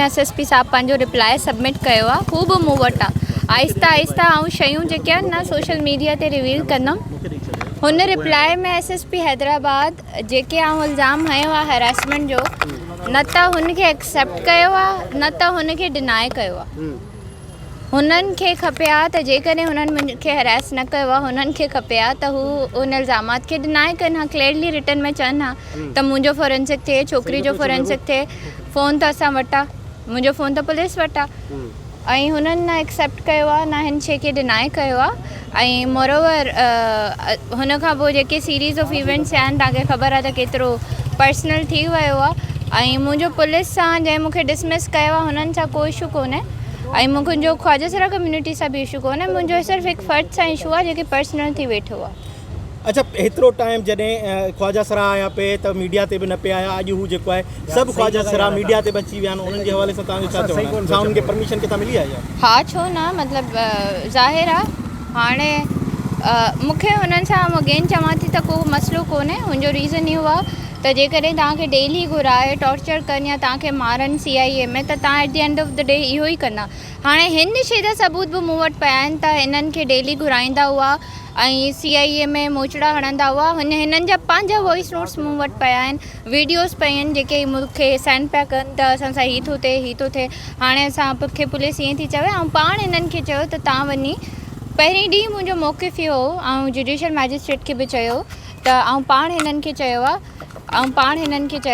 SSP साहब पंहिंजो reply submit कयो आहे, हू बि मूं वटि आहे। आहिस्ता आहिस्ता आऊं शयूं जेके आहिनि न सोशल मीडिया ते रिवील कंदमि। हुन रिप्लाई में SSP हैदराबाद जेके आऊं इल्ज़ाम हयो आहे हैरेसमेंट जो, न त हुनखे एक्सेप्ट कयो आहे न त हुनखे डिनाए कयो आहे। हुननि खे खपे आहे त जेकॾहिं हुननि मूंखे हैरेस न कयो आहे, हुननि खे खपे आहे त हू उन इल्ज़ामात खे डिनाए कनि हा, क्लियरली रिटन में चवनि हा त मुंहिंजो फोरेंसिक थिए, छोकिरी जो फोरेंसिक थिए। फ़ोन त असां वटि आहे, मुंहिंजो फ़ोन त पुलिस वटि आहे, ऐं हुननि न एक्सेप्ट कयो आहे न हिन शइ खे डिनाए कयो आहे। ऐं मोरोवर हुन खां पोइ जेके सीरीज़ ऑफ इवेंट्स आहिनि, तव्हांखे ख़बर आहे त केतिरो पर्सनल थी वियो आहे। ऐं मुंहिंजो पुलिस सां जंहिं मूंखे डिसमिस कयो आहे हुननि सां कोई इशू कोन्हे, ऐं मुंहिंजो ख्वाजा कम्युनिटी सां बि इशू कोन्हे। मुंहिंजो सिर्फ़ु हिकु फ़र्द सां इशू आहे जेके पर्सनल थी वेठो आहे। अच्छा, हेतिरो टाइम जॾहिं ख्वाजा सरा आया पे त मीडिया ते बि न पे आया, अॼु हू जेको आहे सभु ख्वाजा सरा मीडिया ते बि अची विया आहिनि, उन्हनि जे हवाले सां तव्हांजो छा चवणु आहे? छा उन्हनि खे परमिशन किथां मिली आहे? हा, छो न, मतिलबु ज़ाहिर आहे हाणे मूंखे हुननि सां अगेन चवां थी त को मसइलो कोन्हे। हुनजो रीज़न इहो आहे त जेकॾहिं तव्हांखे डेली घुराए टॉर्चर कनि या तव्हांखे मारनि CIA में, त तव्हां at the end of the day इहो ई कंदा। हाणे हिन शइ जा सबूत बि मूं वटि पिया आहिनि त हिननि खे डेली घुराईंदा हुआ ऐं CIA में मोचड़ा हणंदा हुआ। हिननि जा पंहिंजा वॉइस नोट्स मूं वटि पिया आहिनि, वीडियोस पिया आहिनि जेके मूंखे सेंड पिया कनि त असां सां हीअ थो थिए। हाणे असां खे पुलिस ईअं थी चवे, ऐं पाण हिननि खे चयो त तव्हां वञी, पहिरीं ॾींहुं मुंहिंजो मौक़िफ़ इहो हो, ऐं जुडिशियल मैजिस्ट्रेट खे बि चयो त पाण हिननि खे चयो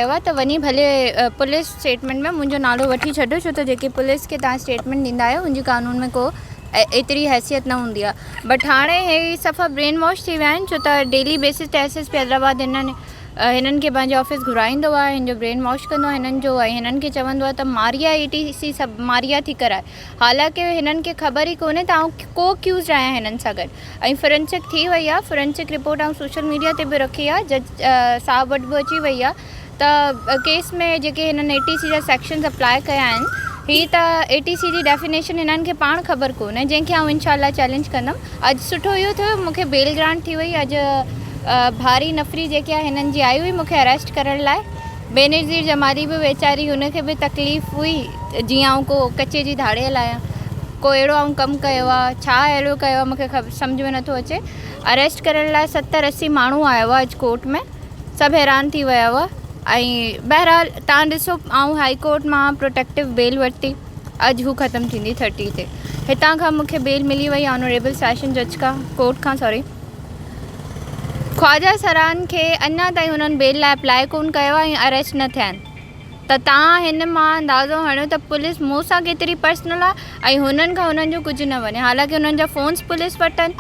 आहे त वञी भले पुलिस स्टेटमेंट में मुंहिंजो नालो वठी छॾियो, छो त जेके पुलिस खे तव्हां स्टेटमेंट ॾींदा आहियो हुनजी कानून में को एतिरी हैसियत न हूंदी आहे। बट हाणे हे सफ़ा ब्रेन वॉश थी विया आहिनि, छो त डेली बेसिस ते SSP हैदराबाद हिननि खे पंहिंजे ऑफिस घुराईंदो आहे, हिन जो ब्रेन वॉश कंदो आहे हिननि जो, ऐं हिननि खे चवंदो आहे त मारिया ETC सभु मारिया थी कराए। हालांकि हिननि खे ख़बर ई कोन्हे त आउं को एक्यूज़ आहियां हिननि सां गॾु। ऐं फोरेंसिक थी वई आहे, फोरेंसिक रिपोर्ट आउं सोशल मीडिया ते बि रखी आहे, जज साहब वटि बि अची वई आहे त केस में जेके हिननि ATC जा सेक्शन्स अप्लाई कया आहिनि, हीअ त ATC जी डेफिनेशन हिननि खे पाण ख़बर कोन्हे, जंहिंखे आउं इंशाल्लाह चैलेंज कंदमि। अॼु सुठो इहो थियो मूंखे बेल ग्रांट थी वई। अॼु भारी नफ़री जेके आहे हिननि जी आई हुई मूंखे अरेस्ट करण लाइ। बेनज़ीर जमाली बि वेचारी, हुनखे बि तकलीफ़ हुई जीअं आउं को कचे जी धाड़े हलायां, को अहिड़ो आउं कमु कयो आहे, छा अहिड़ो कयो आहे मूंखे सम्झ में नथो अचे। अरेस्ट करण लाइ 70-80 माण्हू आयो आहे अॼु कोर्ट में, सभु हैरान थी विया हुआ। ऐं बहरहाल तव्हां ॾिसो, आउं हाई कोर्ट मां प्रोटेक्टिव बेल वरिती, अॼु हू ख़तमु थींदी 30 ते। हितां खां मूंखे बेल मिली वई ऑनरेबल सेशन जज खां, कोर्ट खां, सॉरी। ख्वाजा सरान खे अञा ताईं हुननि बेल लाइ अप्लाई कोन कयो आहे ऐं अरेस्ट न थिया आहिनि, त तव्हां हिन मां अंदाज़ो हणियो त पुलिस मूं सां केतिरी पर्सनल आहे ऐं हुननि खां हुननि जो कुझु न वञे। हालांकि हुननि जा फ़ोन्स पुलिस वटि आहिनि,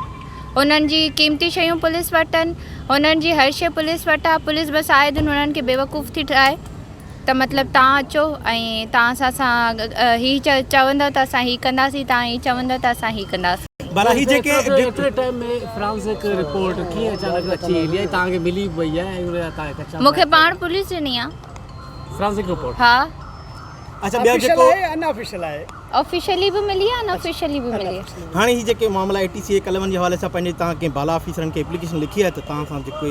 हुननि जी क़ीमती शयूं पुलिस वटि आहिनि, हुननि जी हर शइ पुलिस वटि आहे। पुलिस बसि आए दिन हुननि खे बेवकूफ़ थी ठाहे त मतिलबु तव्हां अचो ऐं तव्हां सां हीअ चवंदव त असां हीअ कंदासीं, तव्हां हीअ चवंदव त असां हीअ कंदासीं। भला ही जेके एतिरे टाइम में फ्रांसिक रिपोर्ट कीअं अचानक अची वेंदी आहे, तव्हांखे मिली वई आहे? मूंखे पाण पुलिस ॾिनी आहे फ्रांसिक रिपोर्ट। हा। अच्छा, ॿिया जेको अनऑफिशियल आहे, ऑफिशियली बि मिली आहे, अनऑफिशियली बि मिली आहे। हाणे ही जेके मामला ATC कलमनि जे हवाले सां पंहिंजे तव्हां कंहिं बाला ऑफिसरनि खे एप्लीकेशन लिखी आहे त तव्हां सां जेके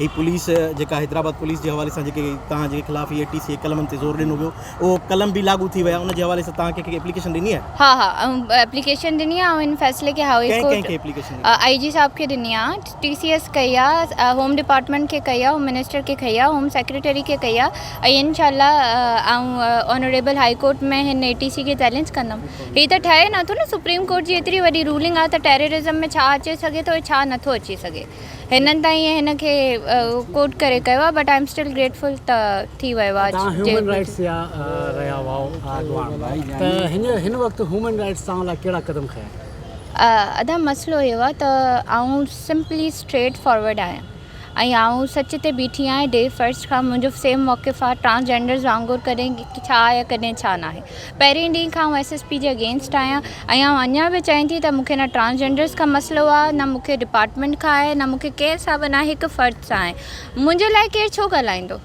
ही पुलिस जेका हैदराबाद पुलिस जे हवाले सां जेके तव्हां जे ख़िलाफ़ ATC कलमनि ते ज़ोर ॾिनो वियो, उहो कलम बि लागू थी विया, उन जे हवाले सां तव्हां कंहिंखे एप्लीकेशन ॾिनी आहे? हा, एप्लीकेशन ॾिनी आहे। ऐं हिन फ़ैसिले खे हाई कोर्ट एप्लीकेशन IG साहब खे ॾिनी आहे, TCS कई आहे, होम डिपार्टमेंट खे कई आहे, होम मिनिस्टर खे कई आहे, होम सेक्रेटरी खे कई आहे, ऐं इंशाल्लाह ऑनरेबल हाई कोर्ट में हिन ATC खे चैलेंज कंदमि। हीअ त ठहे नथो न, सुप्रीम कोर्ट जी एतिरी वॾी रूलिंग आहे त टेररिज़म में छा अचे सघे थो, छा नथो अची सघे। हिननि ताईं हिन खे कोर्ट करे कयो आहे, but I am still grateful त थी वियो आहे। तव्हां ह्यूमन राइट्स जा रहिया हुआ त हिन वक़्तु ह्यूमन राइट्स तव्हां लाइ कहिड़ा क़दम खयां? अदा मसइलो इहो आहे त आउं सिंपली स्ट्रेट फॉरवर्ड आहियां ऐं आउं सच ते बीठी आहियां। डे फर्स्ट खां मुंहिंजो सेम मौक़िफ़ आहे, ट्रांसजेंडर्स वांगुरु कॾहिं छा आहे कॾहिं छा न आहे। पहिरें ॾींहं खां आउं SSP जे अगेंस्ट आहियां ऐं आउं अञा बि चाहियां थी त मूंखे न ट्रांसजेंडर्स खां मसइलो आहे, न मूंखे डिपार्टमेंट खां आहे, न मूंखे कंहिं सां बि न आहे, हिकु फ़र्द सां आहे। मुंहिंजे लाइ केरु छो ॻाल्हाईंदो?